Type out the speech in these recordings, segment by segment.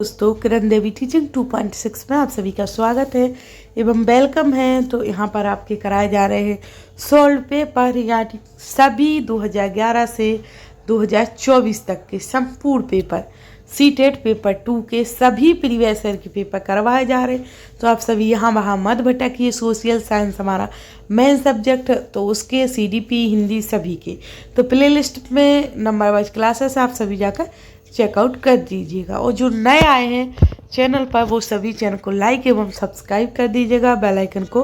दोस्तों, किरण देवी टीचिंग 2.6 में आप सभी का स्वागत है एवं वेलकम है। तो यहाँ पर आपके कराए जा रहे हैं सोल्व पेपर, यानी सभी 2011 से 2024 तक के संपूर्ण पेपर, सीटेट पेपर 2 के सभी प्रीवियस ईयर के पेपर करवाए जा रहे हैं। तो आप सभी यहाँ वहाँ मत भटकिए। सोशल साइंस हमारा मेन सब्जेक्ट, तो उसके सीडीपी, हिंदी सभी के तो प्ले लिस्ट में नंबर वाइज क्लासेस आप सभी जाकर चेकआउट कर दीजिएगा। और जो नए आए हैं चैनल पर वो सभी चैनल को लाइक एवं सब्सक्राइब कर दीजिएगा, बेल आइकन को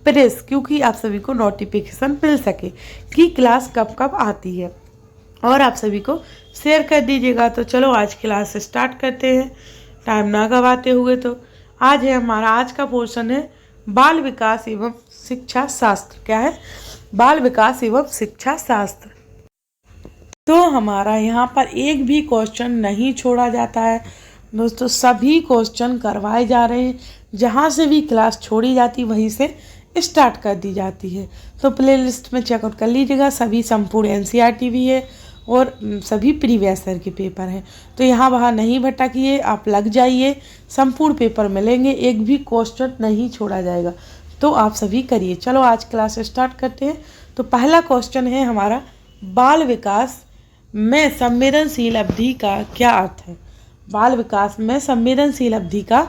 प्रेस, क्योंकि आप सभी को नोटिफिकेशन मिल सके कि क्लास कब कब आती है। और आप सभी को शेयर कर दीजिएगा। तो चलो आज क्लास स्टार्ट करते हैं टाइम ना गवाते हुए। तो आज है हमारा आज का पोर्शन है बाल विकास एवं शिक्षा शास्त्र। क्या है? बाल विकास एवं शिक्षा शास्त्र। तो हमारा यहाँ पर एक भी क्वेश्चन नहीं छोड़ा जाता है दोस्तों, सभी क्वेश्चन करवाए जा रहे हैं। जहाँ से भी क्लास छोड़ी जाती वहीं से स्टार्ट कर दी जाती है। तो प्ले लिस्ट में चेकआउट कर लीजिएगा। सभी संपूर्ण एनसीईआरटी भी है और सभी प्रीवियस ईयर के पेपर हैं। तो यहाँ वहाँ नहीं भटकिए, आप लग जाइए, संपूर्ण पेपर मिलेंगे, एक भी क्वेश्चन नहीं छोड़ा जाएगा। तो आप सभी करिए। चलो आज क्लास स्टार्ट करते हैं। तो पहला क्वेश्चन है हमारा, बाल विकास में संवेदनशील अवधि का क्या अर्थ है? बाल विकास में संवेदनशील अवधि का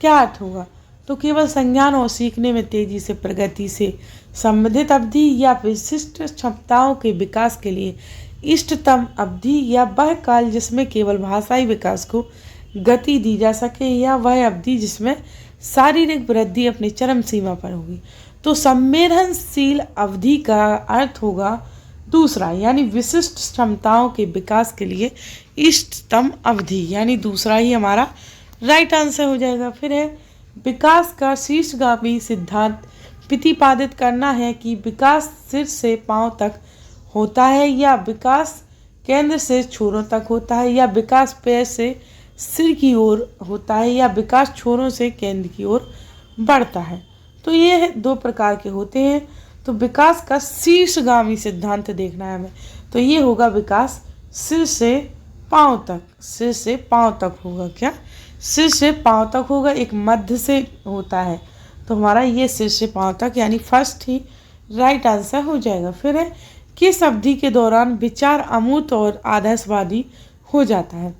क्या अर्थ होगा? तो केवल संज्ञान और सीखने में तेजी से प्रगति से संबंधित अवधि, या विशिष्ट क्षमताओं के विकास के लिए इष्टतम अवधि, या वह काल जिसमें केवल भाषाई विकास को गति दी जा सके, या वह अवधि जिसमें शारीरिक वृद्धि अपनी चरम सीमा पर होगी। तो संवेदनशील अवधि का अर्थ होगा दूसरा, यानी विशिष्ट क्षमताओं के विकास के लिए इष्टतम अवधि, यानी दूसरा ही हमारा राइट आंसर हो जाएगा। फिर है, विकास का शीर्षगामी सिद्धांत प्रतिपादित करना है कि विकास सिर से पांव तक होता है, या विकास केंद्र से छोरों तक होता है, या विकास पैर से सिर की ओर होता है, या विकास छोरों से केंद्र की ओर बढ़ता है। तो ये दो प्रकार के होते हैं। तो विकास का शीर्षगामी सिद्धांत देखना है हमें। तो ये होगा विकास सिर से पांव तक, सिर से पांव तक होगा। क्या? सिर से पांव तक होगा, एक मध्य से होता है। तो हमारा ये सिर से पांव तक, यानी फर्स्ट ही राइट आंसर हो जाएगा। फिर है, किस अवधि के दौरान विचार अमूर्त और आदर्शवादी हो जाता है?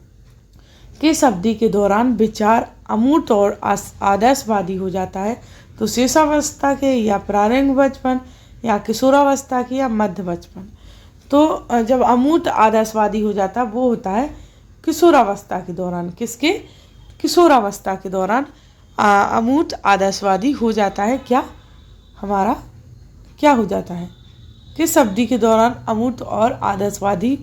किस अवधि के दौरान विचार अमूर्त और आदर्शवादी हो जाता है? तो शिशुअवस्था के, या प्रारंभिक बचपन, या किशोरावस्था के, या मध्य बचपन। तो जब अमूर्त आदर्शवादी हो जाता है वो होता है किशोरावस्था के दौरान। किसके? किशोरावस्था के दौरान अमूर्त आदर्शवादी हो जाता है। क्या हमारा क्या हो जाता है? किस अवधि के दौरान अमूर्त और आदर्शवादी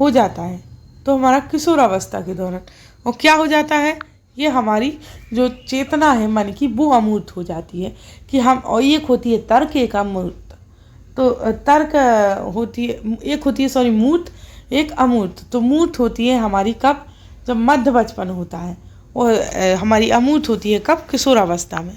हो जाता है? तो हमारा किशोरावस्था के दौरान। और क्या हो जाता है? ये हमारी जो चेतना है मन की, वो अमूर्त हो जाती है कि हम, और एक होती है तर्क, एक अमूर्त। तो तर्क होती है, एक होती है सॉरी मूर्त, एक अमूर्त। तो मूर्त होती है हमारी कब? जब मध्य बचपन होता है। और हमारी अमूर्त होती है कब? किशोरावस्था में।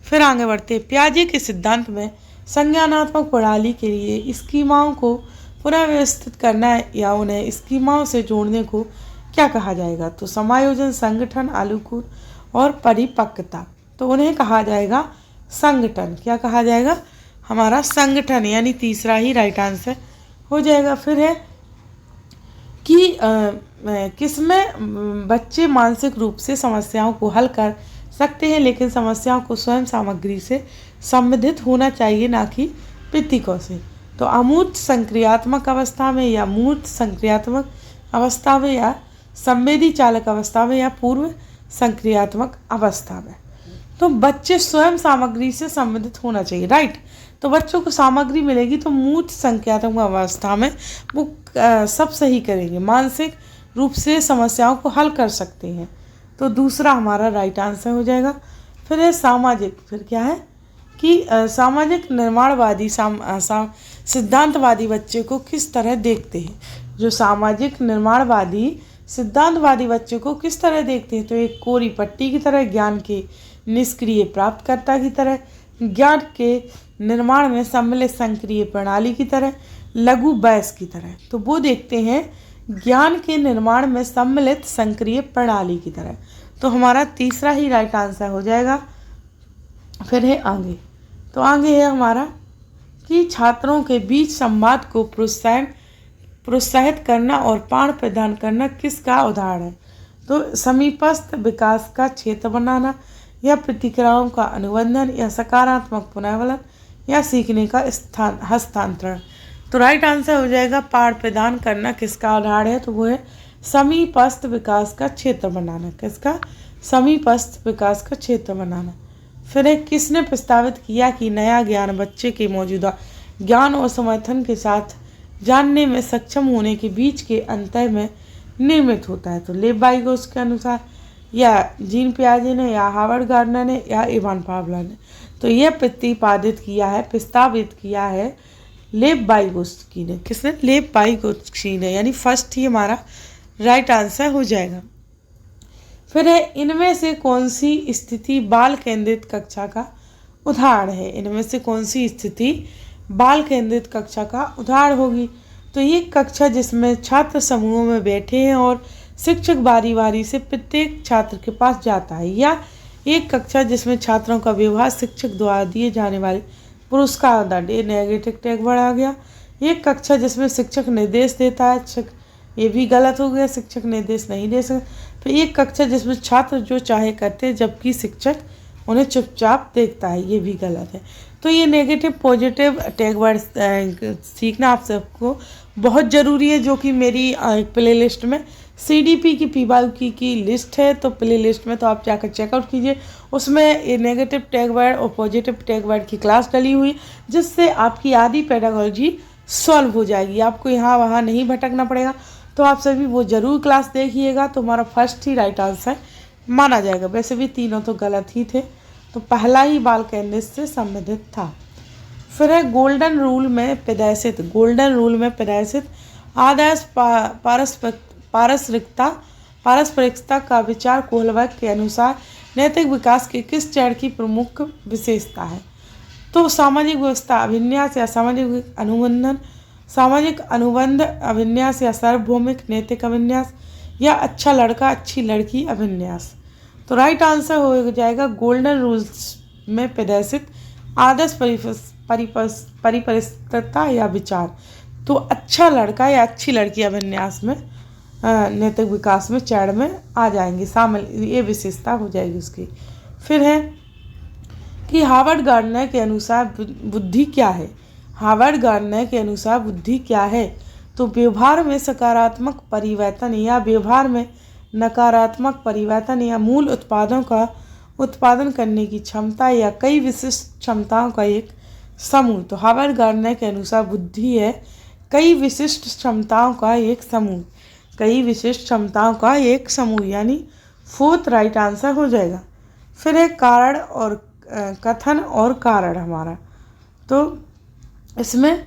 फिर आगे बढ़ते, पियाजे के सिद्धांत में संज्ञानात्मक प्रणाली के लिए स्कीमाओं को पुनः व्यवस्थित करना, या उन्हें स्कीमाओं से जोड़ने को क्या कहा जाएगा? तो समायोजन, संगठन, आलूकूट और परिपक्वता। तो उन्हें कहा जाएगा संगठन। क्या कहा जाएगा? हमारा संगठन, यानी तीसरा ही राइट आंसर हो जाएगा। फिर है कि किसमें बच्चे मानसिक रूप से समस्याओं को हल कर सकते हैं, लेकिन समस्याओं को स्वयं सामग्री से संबंधित होना चाहिए, ना कि प्रतीकों से। तो अमूर्त संक्रियात्मक अवस्था में, या मूर्त संक्रियात्मक अवस्था में, या संवेदी चालक अवस्था में, या पूर्व संक्रियात्मक अवस्था में। तो बच्चे स्वयं सामग्री से संबंधित होना चाहिए, राइट। तो बच्चों को सामग्री मिलेगी तो मूर्त संक्रियात्मक अवस्था में वो सब सही करेंगे, मानसिक रूप से समस्याओं को हल कर सकते हैं। तो दूसरा हमारा राइट आंसर हो जाएगा। फिर है सामाजिक। फिर क्या है कि सामाजिक निर्माणवादी सिद्धांतवादी बच्चे को किस तरह देखते हैं? जो सामाजिक निर्माणवादी सिद्धांतवादी बच्चे को किस तरह देखते हैं? तो एक कोरी पट्टी की तरह, ज्ञान के निष्क्रिय प्राप्तकर्ता की तरह, ज्ञान के निर्माण में सम्मिलित संक्रिय प्रणाली की तरह, लघु बैस की तरह। तो वो देखते हैं ज्ञान के निर्माण में सम्मिलित संक्रिय प्रणाली की तरह। तो हमारा तीसरा ही राइट आंसर हो जाएगा। फिर है आगे, तो आगे है हमारा कि छात्रों के बीच संवाद को प्रोत्साहित करना और पाठ प्रदान करना किसका उदाहरण है? तो समीपस्थ विकास का क्षेत्र बनाना, या प्रतिक्रियाओं का अनुबंधन, या सकारात्मक पुनर्वलन, या सीखने का हस्तांतरण। तो राइट आंसर हो जाएगा पाठ प्रदान करना किसका उदाहरण है? तो वो है समीपस्थ विकास का क्षेत्र बनाना। किसका? समीपस्थ विकास का क्षेत्र बनाना। फिर है किसने प्रस्तावित किया कि नया ज्ञान बच्चे के मौजूदा ज्ञान और समर्थन के साथ जानने में सक्षम होने के बीच के अंतर में निर्मित होता है? तो लेव बाइगोस के अनुसार, या जीन पियाजे ने, या हावर्ड गार्डनर ने, या इवान पावला ने। तो यह प्रस्तावित किया है लेव बाइगोस्की ने। किसने? लेव बाइगोस्की ने, यानी फर्स्ट ही हमारा राइट आंसर हो जाएगा। फिर है इनमें से कौन सी स्थिति बाल केंद्रित कक्षा का उदाहरण है? इनमें से कौन सी स्थिति बाल केंद्रित कक्षा का उदाहरण होगी? तो ये कक्षा जिसमें छात्र समूहों में बैठे हैं और शिक्षक बारी बारी से प्रत्येक छात्र के पास जाता है, या एक कक्षा जिसमें छात्रों का व्यवहार शिक्षक द्वारा दिए जाने वाले पुरस्कार दंड, ये नेगेटिव टैग वर्ड आ गया। एक कक्षा जिसमें शिक्षक निर्देश देता है, ये भी गलत हो गया, शिक्षक निर्देश नहीं दे सकते। फिर एक कक्षा जिसमें छात्र जो चाहे करते हैं जबकि शिक्षक उन्हें चुपचाप देखता है, ये भी गलत है। तो ये नेगेटिव पॉजिटिव टैग वर्ड सीखना आप सबको बहुत ज़रूरी है, जो कि मेरी प्ले लिस्ट में CDP की PYQ की लिस्ट है। तो प्ले लिस्ट में तो आप जाकर चेकआउट कीजिए, उसमें ये नेगेटिव टैग वर्ड और पॉजिटिव टैग वर्ड की क्लास डली हुई, जिससे आपकी आधी पेडागोलॉजी सॉल्व हो जाएगी, आपको यहाँ वहाँ नहीं भटकना पड़ेगा। तो आप सभी वो ज़रूर क्लास देखिएगा, तो हमारा फर्स्ट ही राइट आंसर माना जाएगा। वैसे भी तीनों तो गलत ही थे, तो पहला ही बाल केंद्रित से संबंधित था। फिर है गोल्डन रूल में प्रदर्शित आदर्श पारस्परिकता का विचार कोहलबर्ग के अनुसार नैतिक विकास के किस चरण की प्रमुख विशेषता है? तो सामाजिक व्यवस्था अभिन्यास, या सामाजिक अनुबंध अभिन्यास, या सार्वभौमिक नैतिक अभिन्यास, या अच्छा लड़का अच्छी लड़की अभिन्यास। तो राइट आंसर हो जाएगा गोल्डन रूल्स में प्रदर्शित आदर्श परिपरिस्थितिता या विचार। तो अच्छा लड़का या अच्छी लड़की अभिन्यास में नैतिक विकास में चरण में आ जाएंगे शामिल, ये विशेषता हो जाएगी उसकी। फिर है कि हावर्ड गार्डनर के अनुसार बुद्धि क्या है? हावर्ड गार्डनर के अनुसार बुद्धि क्या है? तो व्यवहार में सकारात्मक परिवर्तन या व्यवहार में नकारात्मक परिवर्तन, या मूल उत्पादों का उत्पादन करने की क्षमता, या कई विशिष्ट क्षमताओं का एक समूह। तो हावर्ड गार्डनर के अनुसार बुद्धि है कई विशिष्ट क्षमताओं का एक समूह, कई विशिष्ट क्षमताओं का एक समूह, यानी फोर्थ राइट आंसर हो जाएगा। फिर है कारण और कथन और कारण हमारा। तो इसमें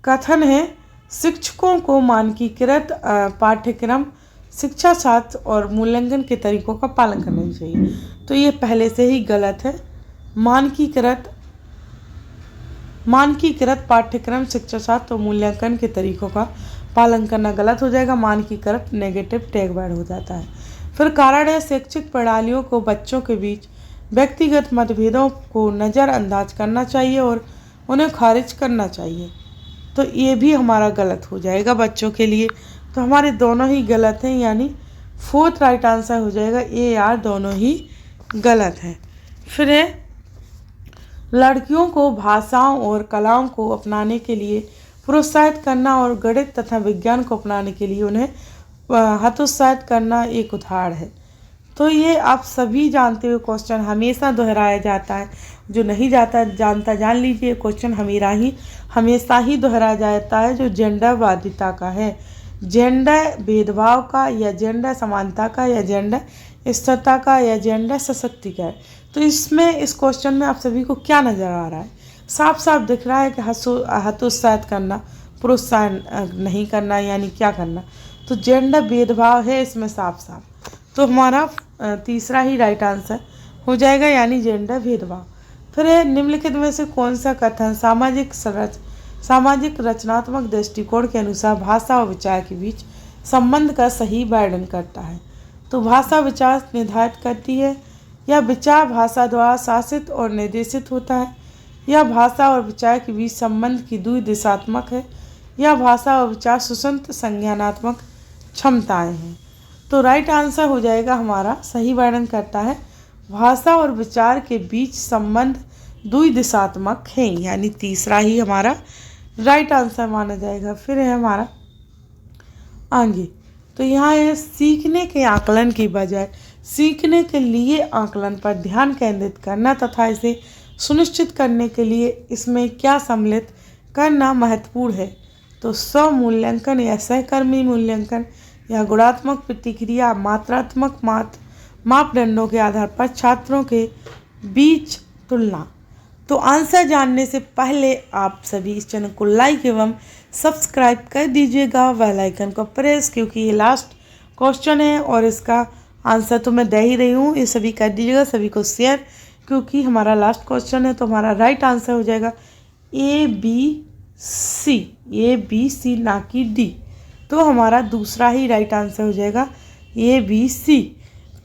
कथन है शिक्षकों को मानकीकृत पाठ्यक्रम, शिक्षा शास्त्र और मूल्यांकन के तरीकों का पालन करना चाहिए। तो ये पहले से ही गलत है। मानकीकृत पाठ्यक्रम, शिक्षा शास्त्र और मूल्यांकन के तरीकों का पालन करना गलत हो जाएगा। मानकीकृत नेगेटिव टैग वर्ड हो जाता है। फिर कारण है शैक्षिक प्रणालियों को बच्चों के बीच व्यक्तिगत मतभेदों को नज़रअंदाज करना चाहिए और उन्हें खारिज करना चाहिए। तो ये भी हमारा गलत हो जाएगा बच्चों के लिए। तो हमारे दोनों ही गलत हैं, यानी फोर्थ राइट आंसर हो जाएगा ये, यार दोनों ही गलत हैं। फिर है लड़कियों को भाषाओं और कलाओं को अपनाने के लिए प्रोत्साहित करना और गणित तथा विज्ञान को अपनाने के लिए उन्हें हतोत्साहित करना एक उदाहरण है। तो ये आप सभी जानते हुए क्वेश्चन हमेशा दोहराया जाता है, जो नहीं जानता जान लीजिए। क्वेश्चन हमेशा ही दोहराया जाता है, जो जेंडर वादिता का है, जेंडर भेदभाव का, या जेंडर समानता का, या जेंडर स्थिरता का, या जेंडर सशक्तिकरण। तो इसमें इस क्वेश्चन में आप सभी को क्या नज़र आ रहा है? साफ साफ दिख रहा है कि हतोत्साहित करना, प्रोत्साहन नहीं करना, यानी क्या करना? तो जेंडर भेदभाव है इसमें साफ साफ। तो हमारा तीसरा ही राइट आंसर हो जाएगा, यानी जेंडर भेदभाव। फिर है निम्नलिखित में से कौन सा कथन सामाजिक रचनात्मक दृष्टिकोण के अनुसार भाषा और विचार के बीच संबंध का सही वर्णन करता है? तो भाषा विचार निर्धारित करती है, या विचार भाषा द्वारा शासित और निर्देशित होता है, या भाषा और विचार के बीच संबंध की द्विदिशात्मक है, या भाषा और विचार सुसंत संज्ञानात्मक क्षमताएं हैं। तो राइट आंसर हो जाएगा हमारा, सही वर्णन करता है, भाषा और विचार के बीच संबंध द्विदिशात्मक है, यानी तीसरा ही हमारा राइट आंसर माना जाएगा। फिर है हमारा आगे, तो यहाँ है सीखने के आकलन की बजाय सीखने के लिए आकलन पर ध्यान केंद्रित करना तथा इसे सुनिश्चित करने के लिए इसमें क्या सम्मिलित करना महत्वपूर्ण है। तो स्वमूल्यांकन या सहकर्मी मूल्यांकन या गुणात्मक प्रतिक्रिया मात्रात्मक मापदंडों के आधार पर छात्रों के बीच तुलना। तो आंसर जानने से पहले आप सभी इस चैनल को लाइक एवं सब्सक्राइब कर दीजिएगा, बेल आइकन को प्रेस, क्योंकि ये लास्ट क्वेश्चन है और इसका आंसर तो मैं दे ही रही हूँ, ये सभी कर दीजिएगा, सभी को शेयर, क्योंकि हमारा लास्ट क्वेश्चन है। तो हमारा राइट आंसर हो जाएगा ए बी सी, ना कि डी। तो हमारा दूसरा ही राइट आंसर हो जाएगा ABC।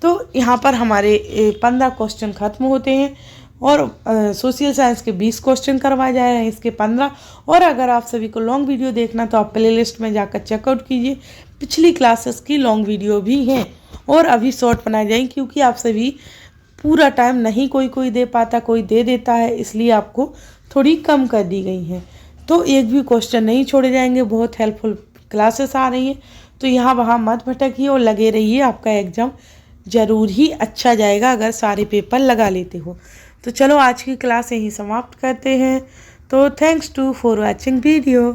तो यहाँ पर हमारे 15 क्वेश्चन खत्म होते हैं और सोशल साइंस के 20 क्वेश्चन करवाए जा रहे हैं, इसके 15। और अगर आप सभी को लॉन्ग वीडियो देखना तो आप प्लेलिस्ट में जाकर चेकआउट कीजिए, पिछली क्लासेस की लॉन्ग वीडियो भी हैं और अभी शॉर्ट बनाए जाएंगे, क्योंकि आप सभी पूरा टाइम नहीं कोई दे पाता, कोई दे देता है, इसलिए आपको थोड़ी कम कर दी गई हैं। तो एक भी क्वेश्चन नहीं छोड़े जाएंगे, बहुत हेल्पफुल क्लासेस आ रही हैं। तो यहाँ वहाँ मत भटकिए और लगे रहिए, आपका एग्ज़ाम ज़रूर ही अच्छा जाएगा अगर सारे पेपर लगा लेते हो। तो चलो आज की क्लास यहीं समाप्त करते हैं। तो thanks to for watching video.